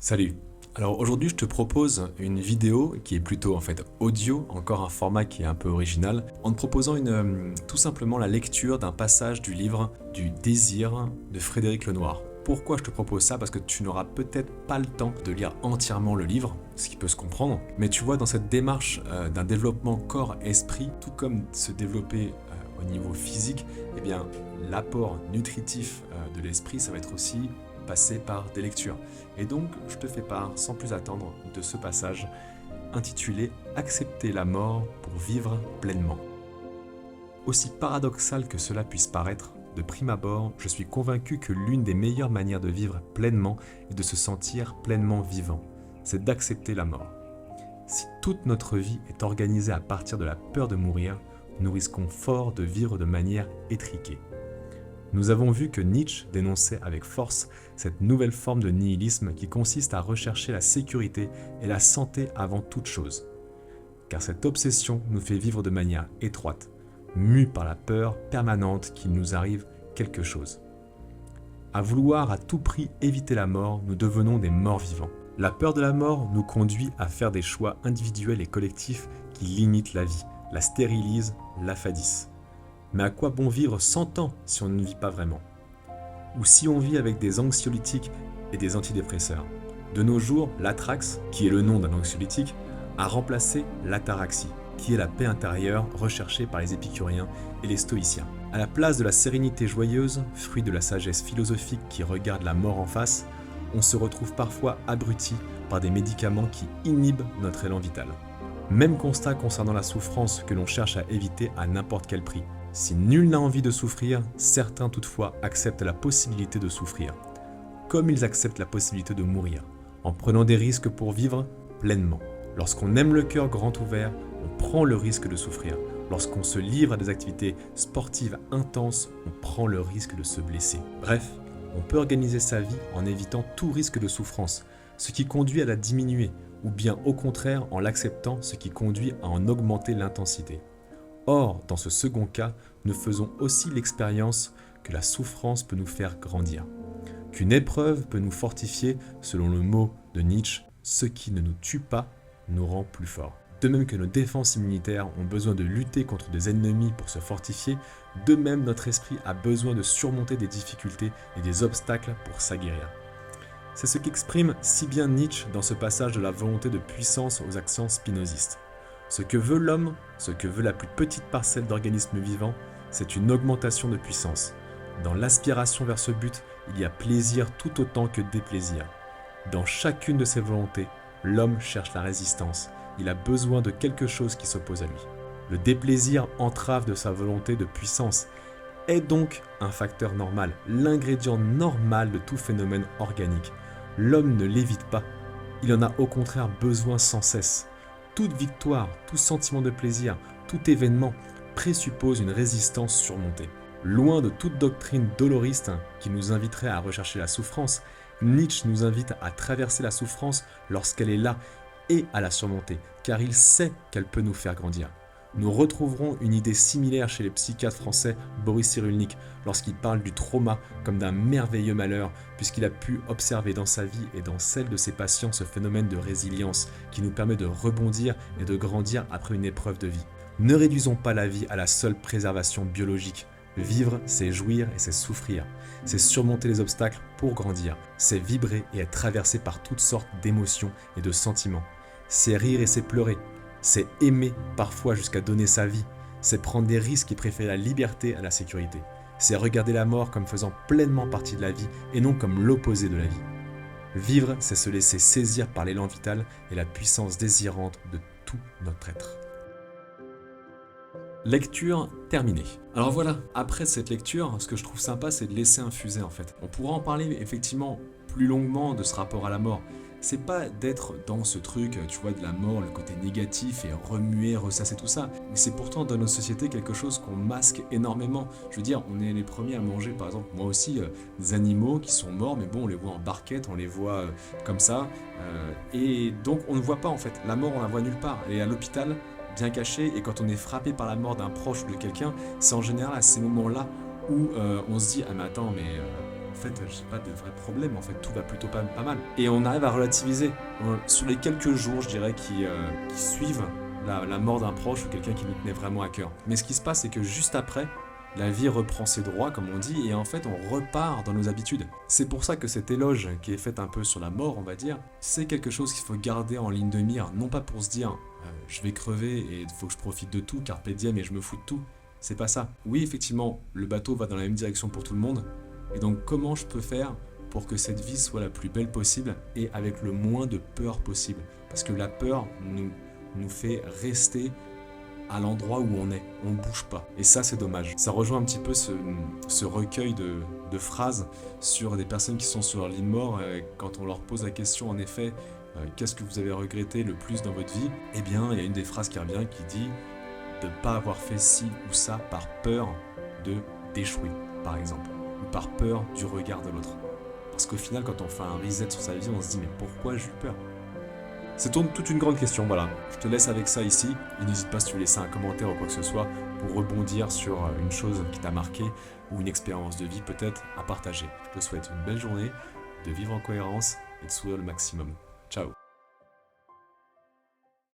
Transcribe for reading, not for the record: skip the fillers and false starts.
Salut. Alors aujourd'hui je te propose une vidéo qui est plutôt en fait audio, encore un format qui est un peu original, en te proposant tout simplement la lecture d'un passage du livre du Désir de Frédéric Lenoir. Pourquoi je te propose ça? Parce que tu n'auras peut-être pas le temps de lire entièrement le livre, ce qui peut se comprendre, mais tu vois dans cette démarche d'un développement corps-esprit, tout comme se développer au niveau physique, eh bien l'apport nutritif de l'esprit, ça va être aussi passer par des lectures. Et donc, je te fais part, sans plus attendre, de ce passage intitulé Accepter la mort pour vivre pleinement. Aussi paradoxal que cela puisse paraître, de prime abord, je suis convaincu que l'une des meilleures manières de vivre pleinement et de se sentir pleinement vivant, c'est d'accepter la mort. Si toute notre vie est organisée à partir de la peur de mourir, nous risquons fort de vivre de manière étriquée. Nous avons vu que Nietzsche dénonçait avec force cette nouvelle forme de nihilisme qui consiste à rechercher la sécurité et la santé avant toute chose. Car cette obsession nous fait vivre de manière étroite, mus par la peur permanente qu'il nous arrive quelque chose. À vouloir à tout prix éviter la mort, nous devenons des morts vivants. La peur de la mort nous conduit à faire des choix individuels et collectifs qui limitent la vie, la stérilisent, l'affadissent. Mais à quoi bon vivre 100 ans si on ne vit pas vraiment? Ou si on vit avec des anxiolytiques et des antidépresseurs? De nos jours, l'Atrax, qui est le nom d'un anxiolytique, a remplacé l'ataraxie, qui est la paix intérieure recherchée par les épicuriens et les stoïciens. À la place de la sérénité joyeuse, fruit de la sagesse philosophique qui regarde la mort en face, on se retrouve parfois abruti par des médicaments qui inhibent notre élan vital. Même constat concernant la souffrance que l'on cherche à éviter à n'importe quel prix. Si nul n'a envie de souffrir, certains toutefois acceptent la possibilité de souffrir, comme ils acceptent la possibilité de mourir, en prenant des risques pour vivre pleinement. Lorsqu'on aime le cœur grand ouvert, on prend le risque de souffrir. Lorsqu'on se livre à des activités sportives intenses, on prend le risque de se blesser. Bref, on peut organiser sa vie en évitant tout risque de souffrance, ce qui conduit à la diminuer, ou bien au contraire en l'acceptant, ce qui conduit à en augmenter l'intensité. Or, dans ce second cas, nous faisons aussi l'expérience que la souffrance peut nous faire grandir, qu'une épreuve peut nous fortifier, selon le mot de Nietzsche, ce qui ne nous tue pas nous rend plus forts. De même que nos défenses immunitaires ont besoin de lutter contre des ennemis pour se fortifier, de même notre esprit a besoin de surmonter des difficultés et des obstacles pour s'aguerrir. C'est ce qu'exprime si bien Nietzsche dans ce passage de la volonté de puissance aux accents spinozistes. Ce que veut l'homme, ce que veut la plus petite parcelle d'organisme vivant, c'est une augmentation de puissance. Dans l'aspiration vers ce but, il y a plaisir tout autant que déplaisir. Dans chacune de ces volontés, l'homme cherche la résistance. Il a besoin de quelque chose qui s'oppose à lui. Le déplaisir entrave de sa volonté de puissance est donc un facteur normal, l'ingrédient normal de tout phénomène organique. L'homme ne l'évite pas, il en a au contraire besoin sans cesse. Toute victoire, tout sentiment de plaisir, tout événement présuppose une résistance surmontée. Loin de toute doctrine doloriste qui nous inviterait à rechercher la souffrance, Nietzsche nous invite à traverser la souffrance lorsqu'elle est là et à la surmonter, car il sait qu'elle peut nous faire grandir. Nous retrouverons une idée similaire chez les psychiatres français Boris Cyrulnik lorsqu'il parle du trauma comme d'un merveilleux malheur puisqu'il a pu observer dans sa vie et dans celle de ses patients ce phénomène de résilience qui nous permet de rebondir et de grandir après une épreuve de vie. Ne réduisons pas la vie à la seule préservation biologique. Vivre, c'est jouir et c'est souffrir. C'est surmonter les obstacles pour grandir. C'est vibrer et être traversé par toutes sortes d'émotions et de sentiments. C'est rire et c'est pleurer. C'est aimer parfois jusqu'à donner sa vie. C'est prendre des risques et préférer la liberté à la sécurité. C'est regarder la mort comme faisant pleinement partie de la vie et non comme l'opposé de la vie. Vivre, c'est se laisser saisir par l'élan vital et la puissance désirante de tout notre être. Lecture terminée. Alors voilà, après cette lecture, ce que je trouve sympa, c'est de laisser infuser en fait. On pourra en parler effectivement plus longuement de ce rapport à la mort. C'est pas d'être dans ce truc, tu vois, de la mort, le côté négatif et remuer, ressasser tout ça. Mais c'est pourtant dans nos sociétés quelque chose qu'on masque énormément. Je veux dire, on est les premiers à manger, par exemple, moi aussi, des animaux qui sont morts, mais bon, on les voit en barquette, on les voit comme ça. Et donc on ne voit pas en fait. La mort, on la voit nulle part. Elle est à l'hôpital, bien cachée, et quand on est frappé par la mort d'un proche ou de quelqu'un, c'est en général à ces moments-là où on se dit « Ah mais attends, mais fait, j'ai pas de vrais problèmes, en fait, tout va plutôt pas mal. Et on arrive à relativiser. Sur les quelques jours, je dirais, qui suivent la mort d'un proche ou quelqu'un qui nous tenait vraiment à cœur. Mais ce qui se passe, c'est que juste après, la vie reprend ses droits, comme on dit, et en fait, on repart dans nos habitudes. C'est pour ça que cet éloge qui est fait un peu sur la mort, on va dire, c'est quelque chose qu'il faut garder en ligne de mire, non pas pour se dire je vais crever et il faut que je profite de tout, carpe diem et je me fous de tout. C'est pas ça. Oui, effectivement, le bateau va dans la même direction pour tout le monde, et donc comment je peux faire pour que cette vie soit la plus belle possible et avec le moins de peur possible? Parce que la peur nous fait rester à l'endroit où on est, on bouge pas. Et ça, c'est dommage. Ça rejoint un petit peu ce recueil de phrases sur des personnes qui sont sur leur lit de mort, quand on leur pose la question, en effet, qu'est-ce que vous avez regretté le plus dans votre vie? Eh bien, il y a une des phrases qui revient qui dit de ne pas avoir fait ci ou ça par peur d'échouer, par exemple, ou par peur du regard de l'autre. Parce qu'au final, quand on fait un reset sur sa vie, on se dit mais pourquoi j'ai eu peur? C'est toute une grande question, voilà. Je te laisse avec ça ici, et n'hésite pas si tu veux laisser un commentaire ou quoi que ce soit pour rebondir sur une chose qui t'a marqué ou une expérience de vie peut-être à partager. Je te souhaite une belle journée, de vivre en cohérence et de sourire le maximum. Ciao.